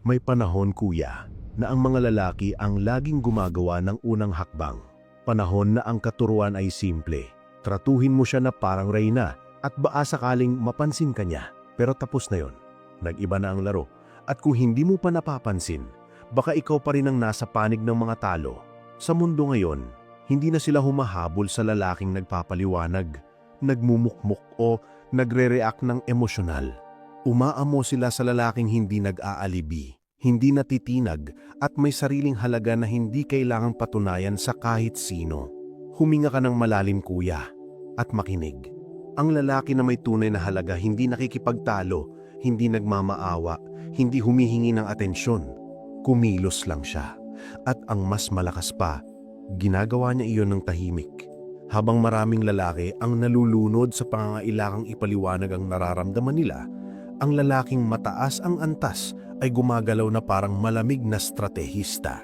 May panahon, kuya, na ang mga lalaki ang laging gumagawa ng unang hakbang. Panahon na ang katuruan ay simple. Tratuhin mo siya na parang reyna at baka sakaling mapansin ka niya. Pero tapos na yon. Nag-iba na ang laro. At kung hindi mo pa napapansin, baka ikaw pa rin ang nasa panig ng mga talo. Sa mundo ngayon, hindi na sila humahabol sa lalaking nagpapaliwanag, nagmumukmuk o nagre-react ng emosyonal. Umaamo sila sa lalaking hindi nag-aalibi, hindi natitinag at may sariling halaga na hindi kailangang patunayan sa kahit sino. Huminga ka ng malalim, kuya, at makinig. Ang lalaki na may tunay na halaga hindi nakikipagtalo, hindi nagmamaawa, hindi humihingi ng atensyon. Kumilos lang siya. At ang mas malakas pa, ginagawa niya iyon ng tahimik. Habang maraming lalaki ang nalulunod sa pangangailangang ipaliwanag ang nararamdaman nila, ang lalaking mataas ang antas ay gumagalaw na parang malamig na stratehista.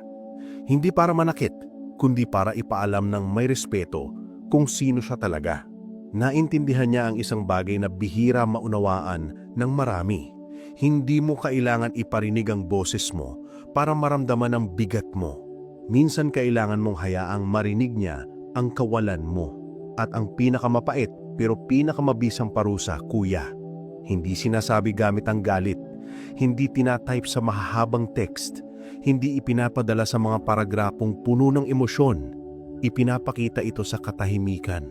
Hindi para manakit, kundi para ipaalam ng may respeto kung sino siya talaga. Naintindihan niya ang isang bagay na bihira maunawaan ng marami. Hindi mo kailangan iparinig ang boses mo para maramdaman ang bigat mo. Minsan kailangan mong hayaang marinig niya ang kawalan mo. At ang pinakamapait pero pinakamabisang parusa, kuya, hindi sinasabi gamit ang galit, hindi tinatype sa mahahabang text, hindi ipinapadala sa mga paragrapong puno ng emosyon. Ipinapakita ito sa katahimikan,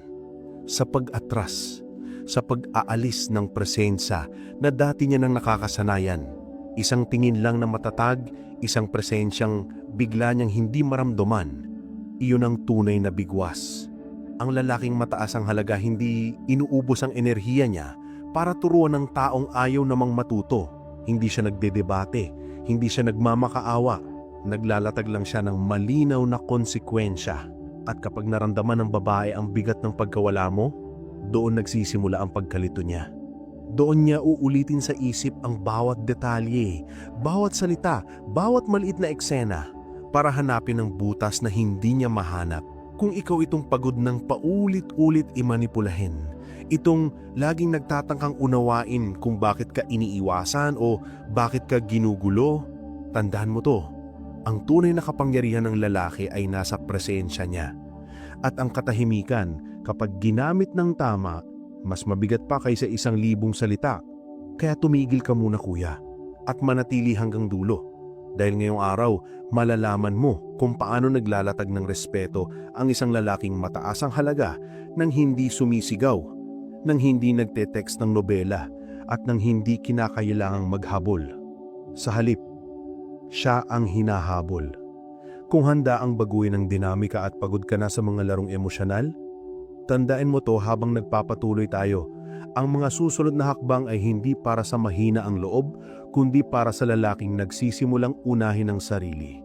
sa pag-atras, sa pag-aalis ng presensya na dati niya nang nakakasanayan. Isang tingin lang na matatag, isang presensyang bigla niyang hindi maramdaman. Iyon ang tunay na bigwas. Ang lalaking mataas ang halaga hindi inuubos ang enerhiya niya para turuan ng taong ayaw namang matuto. Hindi siya nagdedebate, hindi siya nagmamakaawa. Naglalatag lang siya ng malinaw na konsekwensya. At kapag naramdaman ng babae ang bigat ng pagkawala mo, doon nagsisimula ang pagkalito niya. Doon niya uulitin sa isip ang bawat detalye, bawat salita, bawat maliit na eksena para hanapin ang butas na hindi niya mahanap. Kung ikaw itong pagod ng paulit-ulit imanipulahin, itong laging nagtatangkang unawain kung bakit ka iniiwasan o bakit ka ginugulo, tandaan mo to. Ang tunay na kapangyarihan ng lalaki ay nasa presensya niya. At ang katahimikan, kapag ginamit ng tama, mas mabigat pa kaysa 1,000 salita. Kaya tumigil ka muna, kuya, at manatili hanggang dulo. Dahil ngayong araw, malalaman mo kung paano naglalatag ng respeto ang isang lalaking mataas ang halaga nang hindi sumisigaw, nang hindi nagte-text ng nobela, at nang hindi kinakailangang maghabol. Sa halip, siya ang hinahabol. Kung handa ang baguhin ang dinamika at pagod ka na sa mga larong emosyonal, tandaan mo to habang nagpapatuloy tayo. Ang mga susunod na hakbang ay hindi para sa mahina ang loob, kundi para sa lalaking nagsisimulang unahin ang sarili.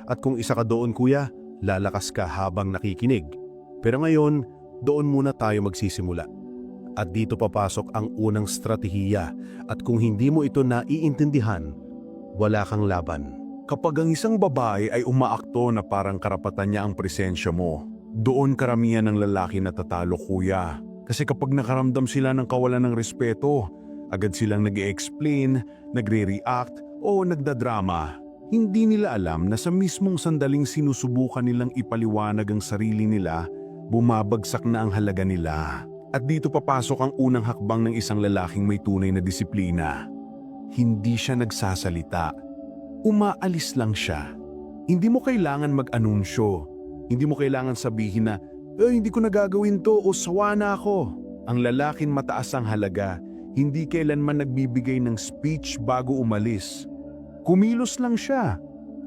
At kung isa ka doon, kuya, lalakas ka habang nakikinig. Pero ngayon, doon muna tayo magsisimula. At dito papasok ang unang stratehiya, at kung hindi mo ito naiintindihan, wala kang laban. Kapag ang isang babae ay umaakto na parang karapatan niya ang presensya mo, doon karamihan ng lalaki natatalo, kuya. Kasi kapag nakaramdam sila ng kawalan ng respeto, agad silang nag-e-explain, nagre-react o nagdadrama. Hindi nila alam na sa mismong sandaling sinusubukan nilang ipaliwanag ang sarili nila, bumabagsak na ang halaga nila. At dito papasok ang unang hakbang ng isang lalaking may tunay na disiplina. Hindi siya nagsasalita. Umaalis lang siya. Hindi mo kailangan mag-anunsyo. Hindi mo kailangan sabihin na, hindi ko nagagawin to o sawa na ako. Ang lalaking mataas ang halaga, hindi kailanman nagbibigay ng speech bago umalis. Kumilos lang siya.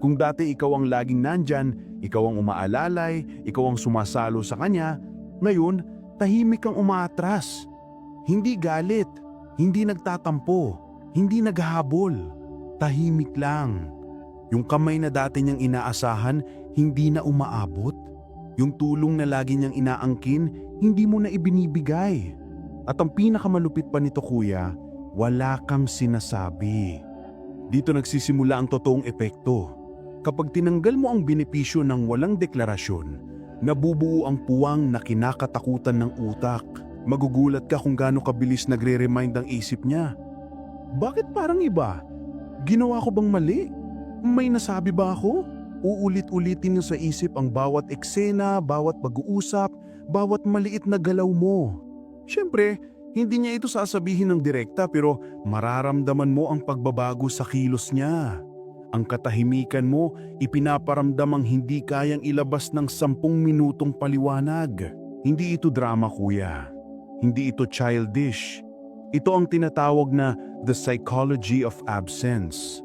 Kung dati ikaw ang laging nandyan, ikaw ang umaalalay, ikaw ang sumasalo sa kanya, ngayon, tahimik kang umaatras. Hindi galit, hindi nagtatampo, hindi naghahabol. Tahimik lang. Yung kamay na dati niyang inaasahan, hindi na umaabot. Yung tulong na lagi niyang inaangkin, hindi mo na ibinibigay. At ang pinakamalupit pa nito, kuya, wala kang sinasabi. Dito nagsisimula ang totoong epekto. Kapag tinanggal mo ang benepisyo ng walang deklarasyon, nabubuo ang puwang na kinakatakutan ng utak. Magugulat ka kung gaano kabilis nagre-remind ang isip niya. Bakit parang iba? Ginawa ko bang mali? May nasabi ba ako? Uulit-ulitin niyo sa isip ang bawat eksena, bawat pag-uusap, bawat maliit na galaw mo. Siyempre, hindi niya ito sasabihin ng direkta pero mararamdaman mo ang pagbabago sa kilos niya. Ang katahimikan mo, ipinaparamdam ang hindi kayang ilabas ng 10 minutong paliwanag. Hindi ito drama, kuya. Hindi ito childish. Ito ang tinatawag na the psychology of absence.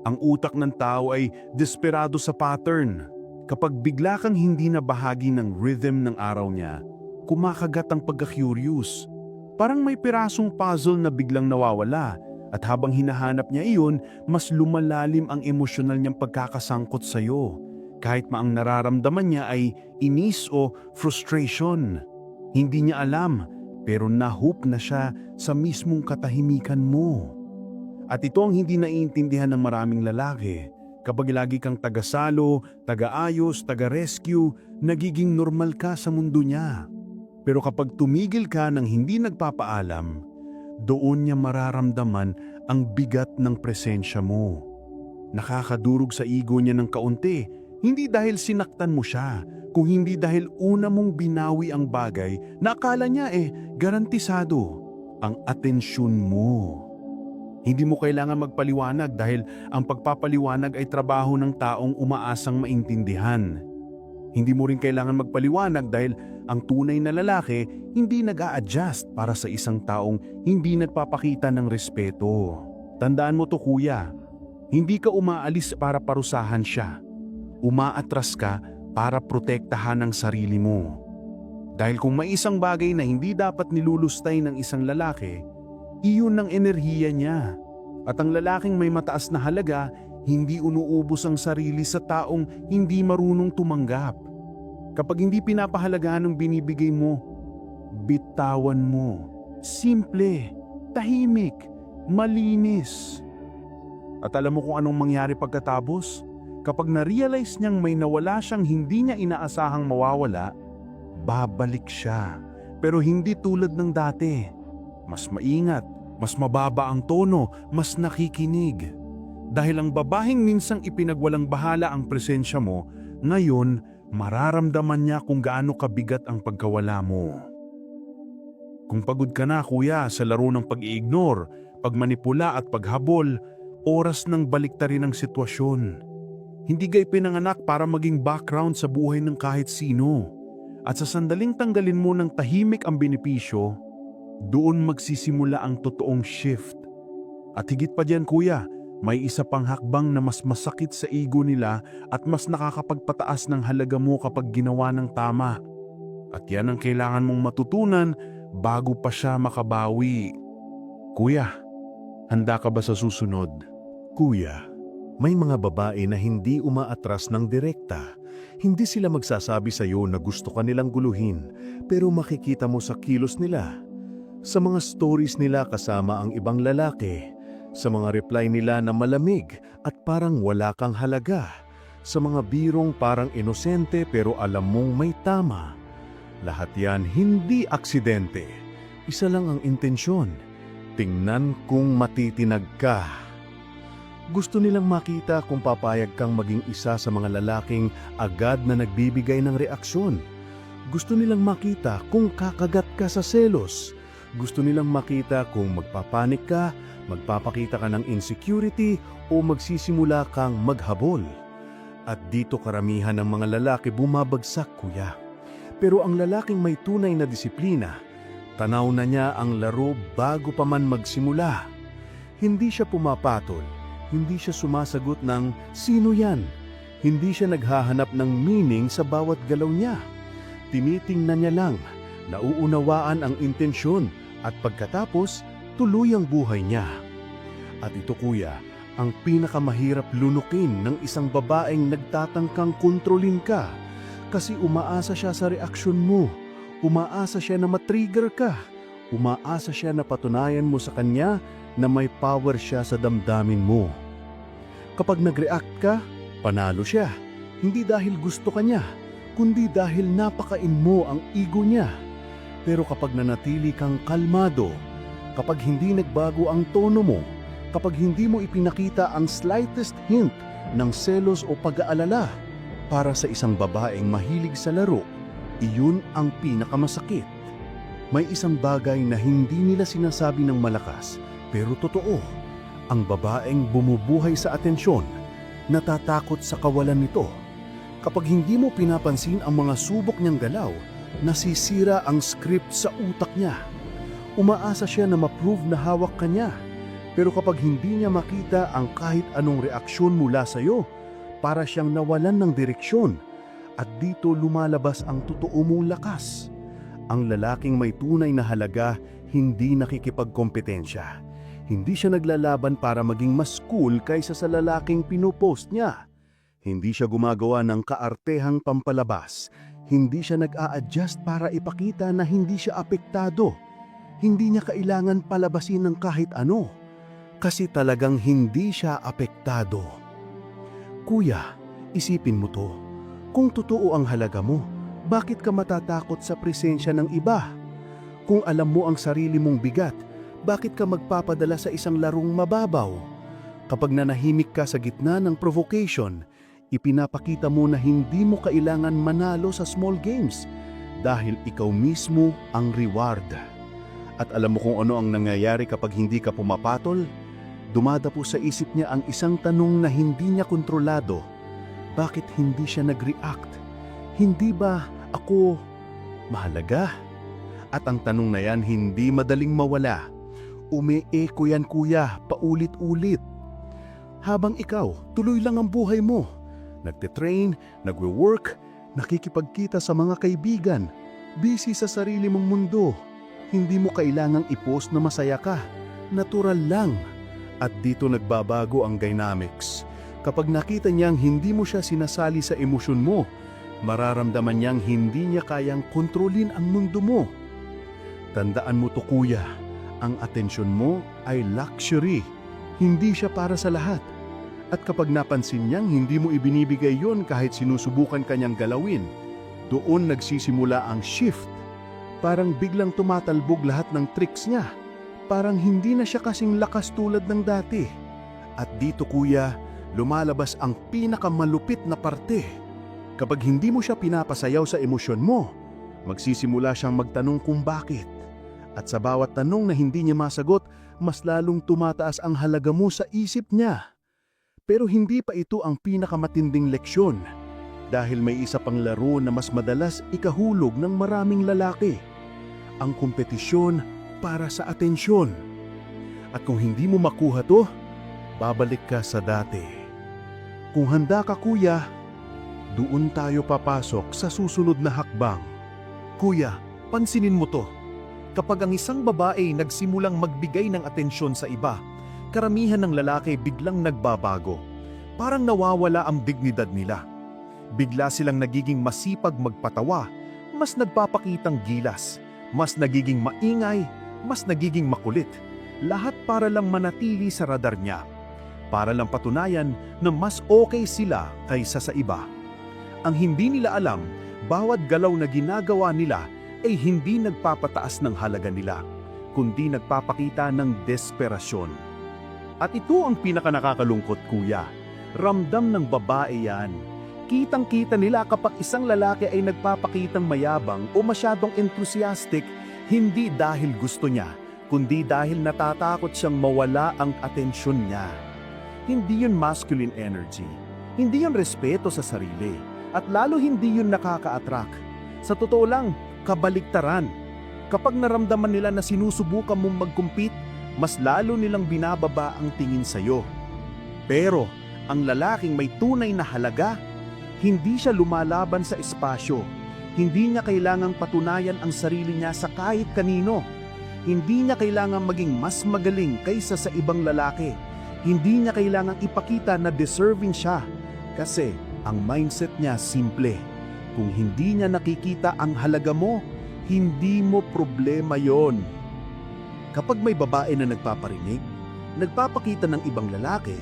Ang utak ng tao ay desperado sa pattern. Kapag bigla kang hindi na bahagi ng rhythm ng araw niya, kumakagat ang pagka-curious. Parang may pirasong puzzle na biglang nawawala at habang hinahanap niya iyon, mas lumalalim ang emosyonal niyang pagkakasangkot sa'yo. Kahit maang nararamdaman niya ay inis o frustration. Hindi niya alam, pero nahook na siya sa mismong katahimikan mo. At ito ang hindi naiintindihan ng maraming lalaki. Kapag lagi kang tagasalo, tagaayos, taga-rescue, nagiging normal ka sa mundo niya. Pero kapag tumigil ka ng hindi nagpapaalam, doon niya mararamdaman ang bigat ng presensya mo. Nakakadurog sa ego niya ng kaunti, hindi dahil sinaktan mo siya, kung hindi dahil una mong binawi ang bagay na akala niya garantisado, ang atensyon mo. Hindi mo kailangan magpaliwanag dahil ang pagpapaliwanag ay trabaho ng taong umaasang maintindihan. Hindi mo rin kailangan magpaliwanag dahil ang tunay na lalaki hindi nag-a-adjust para sa isang taong hindi nagpapakita ng respeto. Tandaan mo to, kuya, hindi ka umaalis para parusahan siya. Umaatras ka para protektahan ang sarili mo. Dahil kung may isang bagay na hindi dapat nilulustay ng isang lalaki, iyon ang enerhiya niya. At ang lalaking may mataas na halaga, hindi unuubos ang sarili sa taong hindi marunong tumanggap. Kapag hindi pinapahalagahan ang binibigay mo, bitawan mo. Simple, tahimik, malinis. At alam mo kung anong mangyari pagkatapos? Kapag na-realize niyang may nawala siyang hindi niya inaasahang mawawala, babalik siya. Pero hindi tulad ng dati. Mas maingat, mas mababa ang tono, mas nakikinig. Dahil ang babaheng minsang ipinagwalang bahala ang presensya mo, ngayon mararamdaman niya kung gaano kabigat ang pagkawala mo. Kung pagod ka na, kuya, sa laro ng pag-iignore, pagmanipula at paghabol, oras ng baliktarin ang sitwasyon. Hindi kayo pinanganak para maging background sa buhay ng kahit sino. At sa sandaling tanggalin mo ng tahimik ang benepisyo, doon magsisimula ang totoong shift. At higit pa diyan, kuya, may isa pang hakbang na mas masakit sa ego nila at mas nakakapagpataas ng halaga mo kapag ginawa ng tama. At yan ang kailangan mong matutunan bago pa siya makabawi. Kuya, handa ka ba sa susunod? Kuya, may mga babae na hindi umaatras ng direkta. Hindi sila magsasabi sa iyo na gusto ka nilang guluhin, pero makikita mo sa kilos nila. Sa mga stories nila kasama ang ibang lalaki, sa mga reply nila na malamig at parang wala kang halaga, sa mga birong parang inosente pero alam mong may tama. Lahat yan hindi aksidente. Isa lang ang intensyon. Tingnan kung matitinag ka. Gusto nilang makita kung papayag kang maging isa sa mga lalaking agad na nagbibigay ng reaksyon. Gusto nilang makita kung kakagat ka sa selos. Gusto nilang makita kung magpapanik ka, magpapakita ka ng insecurity o magsisimula kang maghabol. At dito karamihan ng mga lalaki bumabagsak, kuya. Pero ang lalaking may tunay na disiplina, tanaw na niya ang laro bago pa man magsimula. Hindi siya pumapatol, hindi siya sumasagot ng sino yan. Hindi siya naghahanap ng meaning sa bawat galaw niya. Tinitingnan niya lang, nauunawaan ang intensyon at pagkatapos tuloy ang buhay niya. At ito, kuya, ang pinakamahirap lunukin ng isang babaeng nagtatangkang kontrolin ka kasi umaasa siya sa reaksyon mo, umaasa siya na matrigger ka, umaasa siya na patunayan mo sa kanya na may power siya sa damdamin mo. Kapag nag-react ka, panalo siya, hindi dahil gusto ka niya, kundi dahil napakain mo ang ego niya. Pero kapag nanatili kang kalmado, kapag hindi nagbago ang tono mo, kapag hindi mo ipinakita ang slightest hint ng selos o pag-aalala. Para sa isang babaeng mahilig sa laro, iyon ang pinakamasakit. May isang bagay na hindi nila sinasabi ng malakas, pero totoo. Ang babaeng bumubuhay sa atensyon, natatakot sa kawalan nito. Kapag hindi mo pinapansin ang mga subok niyang galaw, nasisira ang script sa utak niya. Umaasa siya na ma-prove na hawak ka niya. Pero kapag hindi niya makita ang kahit anong reaksyon mula sa iyo, para siyang nawalan ng direksyon. At dito lumalabas ang totoo mong lakas. Ang lalaking may tunay na halaga, hindi nakikipagkompetensya. Hindi siya naglalaban para maging mas cool kaysa sa lalaking pinupost niya. Hindi siya gumagawa ng kaartehang pampalabas. Hindi siya nag-a-adjust para ipakita na hindi siya apektado. Hindi niya kailangan palabasin ng kahit ano. Kasi talagang hindi siya apektado. Kuya, isipin mo to. Kung totoo ang halaga mo, bakit ka matatakot sa presensya ng iba? Kung alam mo ang sarili mong bigat, bakit ka magpapadala sa isang larong mababaw? Kapag nanahimik ka sa gitna ng provocation, ipinapakita mo na hindi mo kailangan manalo sa small games dahil ikaw mismo ang reward. At alam mo kung ano ang nangyayari kapag hindi ka pumapatol? Dumadapo sa isip niya ang isang tanong na hindi niya kontrolado. Bakit hindi siya nag-react? Hindi ba ako mahalaga? At ang tanong na yan hindi madaling mawala. Umi-echo yan kuya, paulit-ulit. Habang ikaw, tuloy lang ang buhay mo. Nagte-train, nagwe-work, nakikipagkita sa mga kaibigan, busy sa sarili mong mundo. Hindi mo kailangang i-post na masaya ka. Natural lang. At dito nagbabago ang dynamics. Kapag nakita niyang hindi mo siya sinasali sa emosyon mo, mararamdaman niyang hindi niya kayang kontrolin ang mundo mo. Tandaan mo to kuya, ang atensyon mo ay luxury, hindi siya para sa lahat. At kapag napansin niyang hindi mo ibinibigay yon kahit sinusubukan kanyang galawin, doon nagsisimula ang shift. Parang biglang tumatalbog lahat ng tricks niya. Parang hindi na siya kasing lakas tulad ng dati. At dito kuya, lumalabas ang pinakamalupit na parte. Kapag hindi mo siya pinapasayaw sa emosyon mo, magsisimula siyang magtanong kung bakit. At sa bawat tanong na hindi niya masagot, mas lalong tumataas ang halaga mo sa isip niya. Pero hindi pa ito ang pinakamatinding leksyon. Dahil may isa pang laro na mas madalas ikahulog ng maraming lalaki. Ang kompetisyon para sa atensyon. At kung hindi mo makuha to, babalik ka sa dati. Kung handa ka kuya, doon tayo papasok sa susunod na hakbang. Kuya, pansinin mo to. Kapag ang isang babae nagsimulang magbigay ng atensyon sa iba, karamihan ng lalaki biglang nagbabago. Parang nawawala ang dignidad nila. Bigla silang nagiging masipag magpatawa, mas nagpapakitang gilas, mas nagiging maingay, mas nagiging makulit. Lahat para lang manatili sa radar niya. Para lang patunayan na mas okay sila kaysa sa iba. Ang hindi nila alam, bawat galaw na ginagawa nila ay hindi nagpapataas ng halaga nila, kundi nagpapakita ng desperasyon. At ito ang pinakanakakalungkot kuya. Ramdam ng babae yan. Kitang-kita nila kapag isang lalaki ay nagpapakitang mayabang o masyadong enthusiastic, hindi dahil gusto niya, kundi dahil natatakot siyang mawala ang atensyon niya. Hindi yun masculine energy. Hindi yun respeto sa sarili. At lalo hindi yun nakaka-attract. Sa totoo lang, kabaliktaran. Kapag naramdaman nila na sinusubukan mong mag-compete, mas lalo nilang binababa ang tingin sa'yo. Pero, ang lalaking may tunay na halaga, hindi siya lumalaban sa espasyo. Hindi niya kailangang patunayan ang sarili niya sa kahit kanino. Hindi niya kailangang maging mas magaling kaysa sa ibang lalaki. Hindi niya kailangang ipakita na deserving siya. Kasi ang mindset niya simple. Kung hindi niya nakikita ang halaga mo, hindi mo problema yon. Kapag may babae na nagpaparinig, nagpapakita ng ibang lalaki,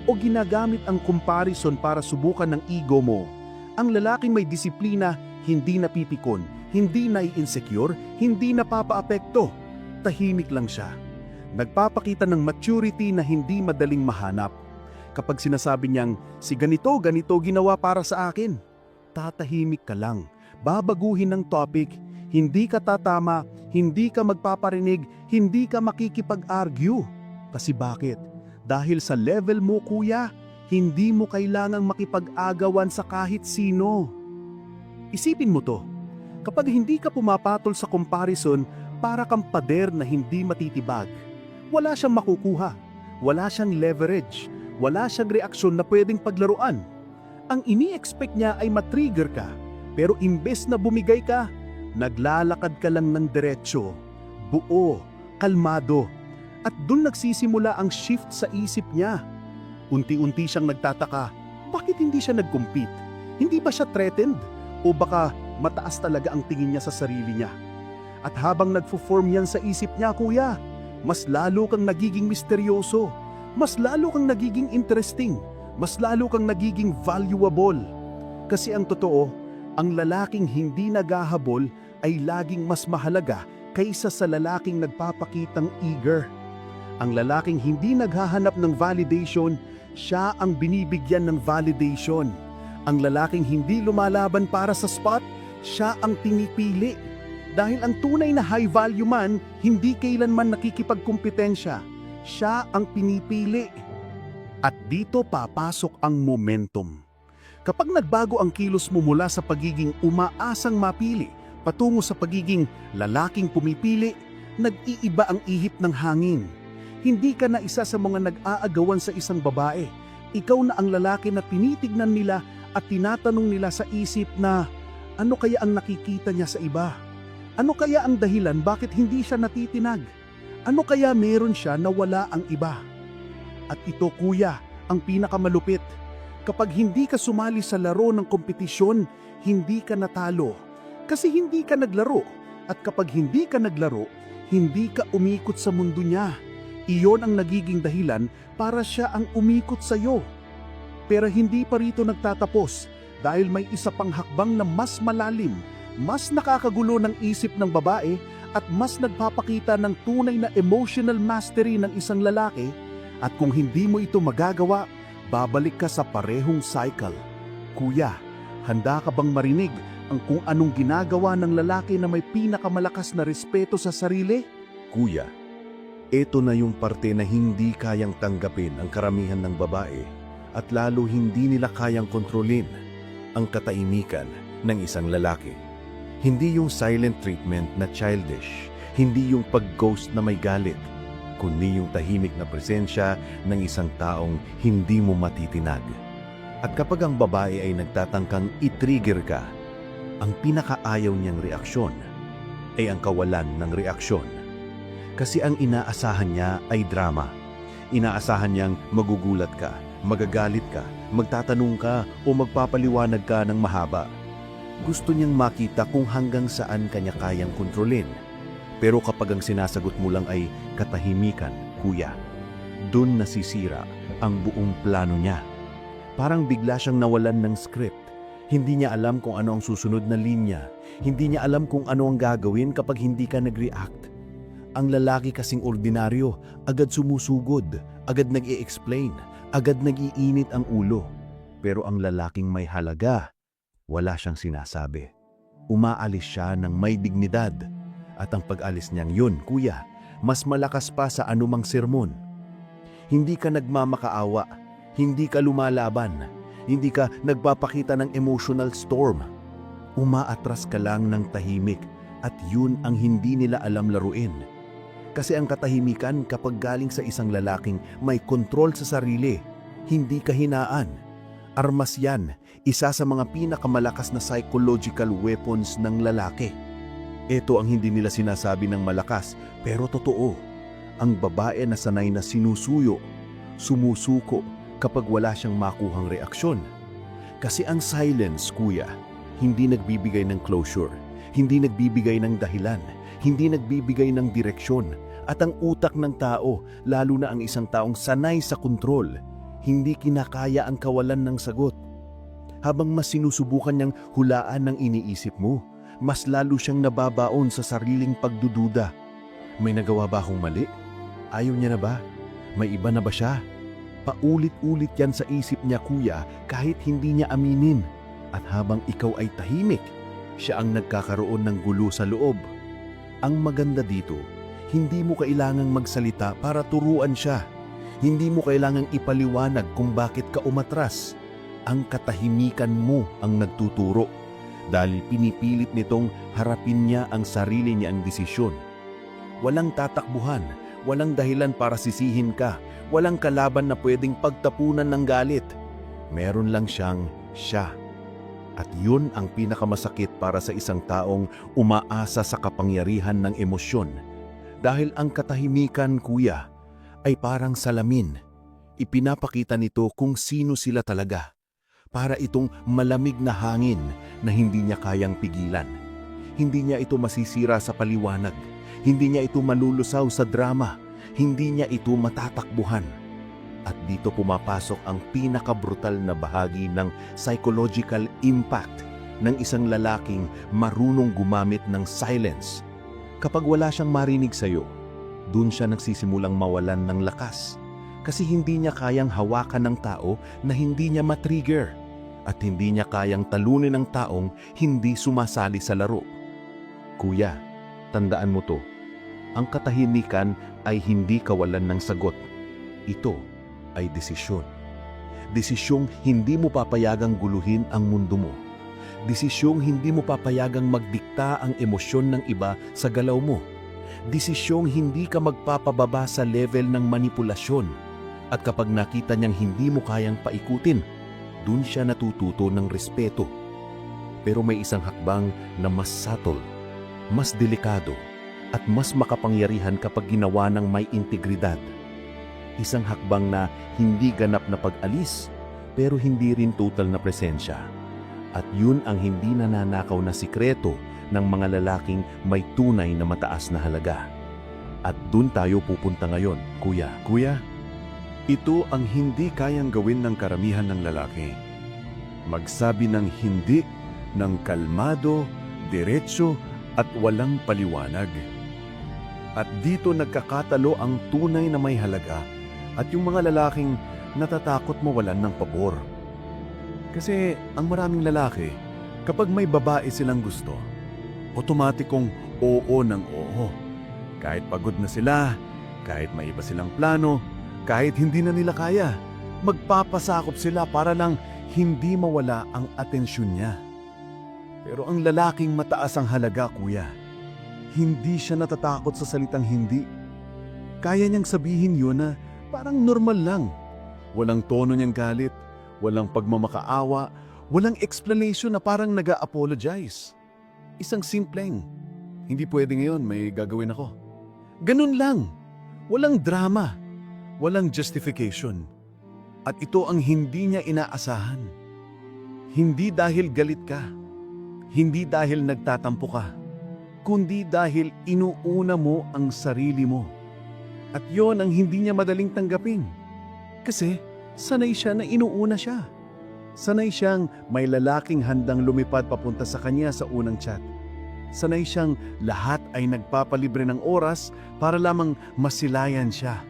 o ginagamit ang comparison para subukan ng ego mo, ang lalaking may disiplina, hindi napipikon, hindi nai-insecure, hindi napapaapekto. Tahimik lang siya. Nagpapakita ng maturity na hindi madaling mahanap. Kapag sinasabi niyang, si ganito ginawa para sa akin. Tatahimik ka lang, babaguhin ng topic, hindi ka tatama, hindi ka magpaparinig, hindi ka makikipag-argue. Kasi bakit? Dahil sa level mo kuya, hindi mo kailangang makipag-agawan sa kahit sino. Isipin mo to, kapag hindi ka pumapatol sa comparison, para kang pader na hindi matitibag. Wala siyang makukuha, wala siyang leverage, wala siyang reaksyon na pwedeng paglaruan. Ang ini-expect niya ay matrigger ka, pero imbes na bumigay ka, naglalakad ka lang ng diretsyo, buo, kalmado, at dun nagsisimula ang shift sa isip niya. Unti-unti siyang nagtataka, bakit hindi siya nag-compete? Hindi ba siya threatened? O baka mataas talaga ang tingin niya sa sarili niya? At habang nagfo-form yan sa isip niya, kuya, mas lalo kang nagiging misteryoso, mas lalo kang nagiging interesting, mas lalo kang nagiging valuable. Kasi ang totoo, ang lalaking hindi naghahabol ay laging mas mahalaga kaysa sa lalaking nagpapakitang eager. Ang lalaking hindi naghahanap ng validation, siya ang binibigyan ng validation. Ang lalaking hindi lumalaban para sa spot, siya ang pinipili. Dahil ang tunay na high value man, hindi kailanman nakikipagkumpetensya. Siya ang pinipili. At dito papasok ang momentum. Kapag nagbago ang kilos mo mula sa pagiging umaasang mapili, patungo sa pagiging lalaking pumipili, nag-iiba ang ihip ng hangin. Hindi ka na isa sa mga nag-aagawan sa isang babae. Ikaw na ang lalaki na tinitignan nila at tinatanong nila sa isip na, ano kaya ang nakikita niya sa iba? Ano kaya ang dahilan bakit hindi siya natitinag? Ano kaya meron siya na wala ang iba? At ito kuya, ang pinakamalupit. Kapag hindi ka sumali sa laro ng kompetisyon, hindi ka natalo. Kasi hindi ka naglaro. At kapag hindi ka naglaro, hindi ka umikot sa mundo niya. Iyon ang nagiging dahilan para siya ang umikot sa iyo. Pero hindi pa rito nagtatapos dahil may isa pang hakbang na mas malalim, mas nakakagulo ng isip ng babae at mas nagpapakita ng tunay na emotional mastery ng isang lalaki. At kung hindi mo ito magagawa, babalik ka sa parehong cycle. Kuya, handa ka bang marinig ang kung anong ginagawa ng lalaki na may pinakamalakas na respeto sa sarili? Kuya, ito na yung parte na hindi kayang tanggapin ang karamihan ng babae at lalo hindi nila kayang kontrolin ang katahimikan ng isang lalaki. Hindi yung silent treatment na childish, hindi yung pag-ghost na may galit, kundi yung tahimik na presensya ng isang taong hindi mo matitinag. At kapag ang babae ay nagtatangkang i-trigger ka, ang pinakaayaw niyang reaksyon ay ang kawalan ng reaksyon. Kasi ang inaasahan niya ay drama. Inaasahan niyang magugulat ka, magagalit ka, magtatanong ka o magpapaliwanag ka ng mahaba. Gusto niyang makita kung hanggang saan kanya kayang kontrolin. Pero kapag ang sinasagot mo lang ay katahimikan, kuya, dun nasisira ang buong plano niya. Parang bigla siyang nawalan ng script. Hindi niya alam kung ano ang susunod na linya. Hindi niya alam kung ano ang gagawin kapag hindi ka nag-react. Ang lalaki kasing ordinaryo, agad sumusugod, agad nag-i-explain, agad nag-iinit ang ulo. Pero ang lalaking may halaga, wala siyang sinasabi. Umaalis siya ng may dignidad. At ang pag-alis niyang yun, kuya, mas malakas pa sa anumang sermon. Hindi ka nagmamakaawa, hindi ka lumalaban, hindi ka nagpapakita ng emotional storm. Umaatras ka lang ng tahimik at yun ang hindi nila alam laruin. Kasi ang katahimikan kapag galing sa isang lalaking may kontrol sa sarili, hindi kahinaan. Armas yan, isa sa mga pinakamalakas na psychological weapons ng lalaki. Ito ang hindi nila sinasabi ng malakas, pero totoo. Ang babae na sanay na sinusuyo, sumusuko kapag wala siyang makuhang reaksyon. Kasi ang silence, kuya, hindi nagbibigay ng closure, hindi nagbibigay ng dahilan, hindi nagbibigay ng direksyon. At ang utak ng tao, lalo na ang isang taong sanay sa kontrol, hindi kinakaya ang kawalan ng sagot. Habang mas sinusubukan niyang hulaan ng iniisip mo, mas lalo siyang nababaon sa sariling pagdududa. May nagawa ba akong mali? Ayaw niya na ba? May iba na ba siya? Paulit-ulit yan sa isip niya, kuya, kahit hindi niya aminin. At habang ikaw ay tahimik, siya ang nagkakaroon ng gulo sa loob. Ang maganda dito, hindi mo kailangang magsalita para turuan siya. Hindi mo kailangang ipaliwanag kung bakit ka umatras. Ang katahimikan mo ang nagtuturo dahil pinipilit nitong harapin niya ang sarili niyang desisyon. Walang tatakbuhan, walang dahilan para sisihin ka, walang kalaban na pwedeng pagtapunan ng galit. Meron lang siyang siya. At yun ang pinakamasakit para sa isang taong umaasa sa kapangyarihan ng emosyon. Dahil ang katahimikan, kuya, ay parang salamin. Ipinapakita nito kung sino sila talaga. Para itong malamig na hangin na hindi niya kayang pigilan. Hindi niya ito masisira sa paliwanag. Hindi niya ito malulusaw sa drama. Hindi niya ito matatakbuhan. At dito pumapasok ang pinakabrutal na bahagi ng psychological impact ng isang lalaking marunong gumamit ng silence. Kapag wala siyang marinig sa'yo, dun siya nagsisimulang mawalan ng lakas. Kasi hindi niya kayang hawakan ng tao na hindi niya matrigger. At hindi niya kayang talunin ng taong hindi sumasali sa laro. Kuya, tandaan mo to. Ang katahimikan ay hindi kawalan ng sagot. Ito ay desisyon. Desisyong hindi mo papayagang guluhin ang mundo mo. Desisyong hindi mo papayagang magdikta ang emosyon ng iba sa galaw mo. Desisyong hindi ka magpapababa sa level ng manipulasyon. At kapag nakita niyang hindi mo kayang paikutin, dun siya natututo ng respeto. Pero may isang hakbang na mas subtle, mas delikado, at mas makapangyarihan kapag ginawa ng may integridad. Isang hakbang na hindi ganap na pag-alis, pero hindi rin total na presensya. At yun ang hindi nananakaw na sikreto ng mga lalaking may tunay na mataas na halaga. At dun tayo pupunta ngayon, kuya. Kuya, ito ang hindi kayang gawin ng karamihan ng lalaki. Magsabi ng hindi ng kalmado, diretso at walang paliwanag. At dito nagkakatalo ang tunay na may halaga at yung mga lalaking natatakot mawalan ng pabor. Kasi ang maraming lalaki, kapag may babae silang gusto, otomatikong oo ng oo. Kahit pagod na sila, kahit may iba silang plano, kahit hindi na nila kaya, magpapasakop sila para lang hindi mawala ang atensyon niya. Pero ang lalaking mataas ang halaga, kuya, hindi siya natatakot sa salitang hindi. Kaya niyang sabihin yun na parang normal lang. Walang tono niyang galit, walang pagmamakaawa, walang explanation na parang nag-a-apologize. Isang simpleng, hindi pwede ngayon, may gagawin ako. Ganun lang. Walang drama. Walang justification. At ito ang hindi niya inaasahan. Hindi dahil galit ka. Hindi dahil nagtatampo ka. Kundi dahil inuuna mo ang sarili mo. At yon ang hindi niya madaling tanggapin. Kasi sanay siya na inuuna siya. Sanay siyang may lalaking handang lumipad papunta sa kanya sa unang chat. Sanay siyang lahat ay nagpapalibre ng oras para lamang masilayan siya.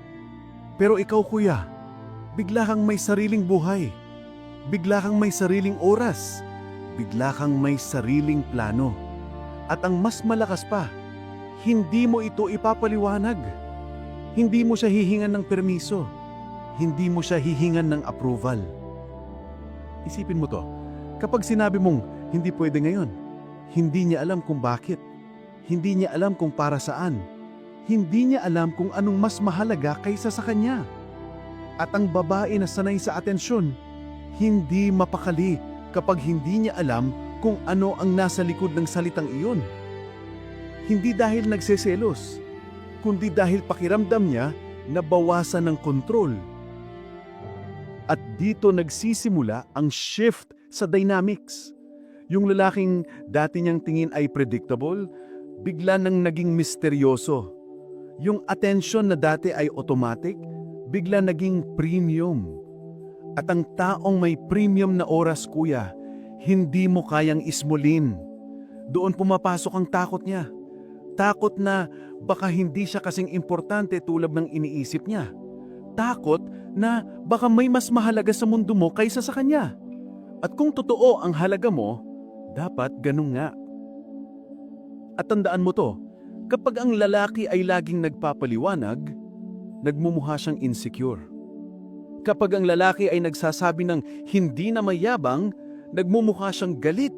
Pero ikaw, kuya, bigla kang may sariling buhay. Bigla kang may sariling oras. Bigla kang may sariling plano. At ang mas malakas pa, hindi mo ito ipapaliwanag. Hindi mo siya hihingan ng permiso. Hindi mo siya hihingan ng approval. Isipin mo to, kapag sinabi mong hindi pwede ngayon, hindi niya alam kung bakit. Hindi niya alam kung para saan. Hindi niya alam kung anong mas mahalaga kaysa sa kanya. At ang babae na sanay sa atensyon, hindi mapakali kapag hindi niya alam kung ano ang nasa likod ng salitang iyon. Hindi dahil nagseselos, kundi dahil pakiramdam niya na bawasan ng kontrol. At dito nagsisimula ang shift sa dynamics. Yung lalaking dati niyang tingin ay predictable, bigla nang naging misteryoso. Yung attention na dati ay automatic, bigla naging premium. At ang taong may premium na oras, kuya, hindi mo kayang ismulin. Doon pumapasok ang takot niya. Takot na baka hindi siya kasing importante tulad ng iniisip niya. Takot na baka may mas mahalaga sa mundo mo kaysa sa kanya. At kung totoo ang halaga mo, dapat ganun nga. At tandaan mo to, kapag ang lalaki ay laging nagpapaliwanag, nagmumukha siyang insecure. Kapag ang lalaki ay nagsasabi ng hindi na mayabang, nagmumukha siyang galit.